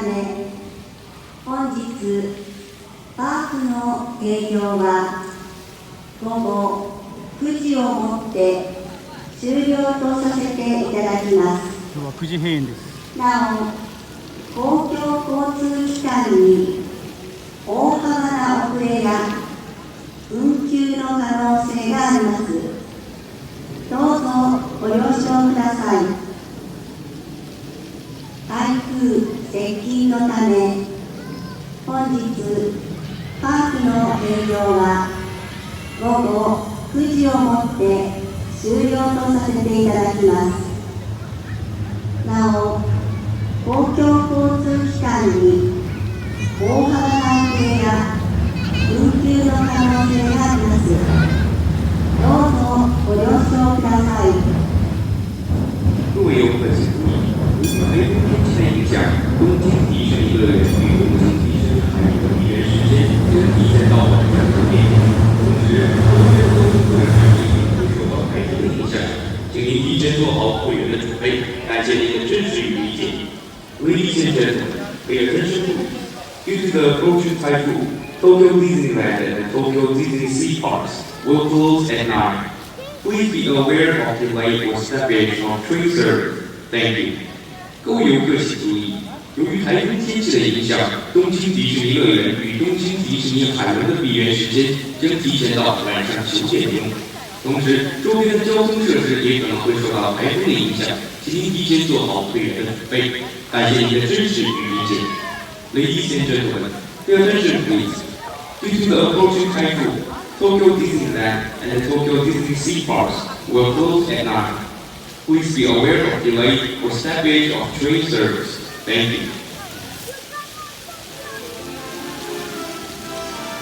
ため、本日パークの営業は午後9時をもって終了とさせていただきます。今日は9時閉園です。なお、公共交通機関に大幅な遅れや運休の可能性があります。どうぞご了承ください。台風接近のため、本日パークの営業は午後9時をもって終了とさせていただきます。なお、公共交通機関に大幅な遅れや運休の可能性があります。どうぞご了承ください。各位游客请注意，由于台风天气的影响，东京迪士尼乐园与东京迪士尼海洋的闭园时间将提前到晚上9点。同时，游园东京会场也会受到台风的影响，请您提前做好会员的准备。感谢您的支持与理解。Ladies and gentlemen, pay attention please. Due to the approaching typhoon, Tokyo Disneyland and Tokyo Disney Sea parks will close at 9. Please be aware of delay or stoppage of train service. Thank you. 各位游客请注意，由于台风天气的影响，东京迪士尼乐园与东京迪士尼海洋的闭园时间将提前到晚上9点钟。同时，周边的交通设施也可能会受到台风的影响，请您提前做好会员的准备。感谢您的支持与理解。Ladies and gentlemen, pay attention please. Due to the approaching typhoon, Tokyo Disneyland and the Tokyo Disney Sea parks will close at 9. Please be aware of delay or stoppage of train service. Thank you.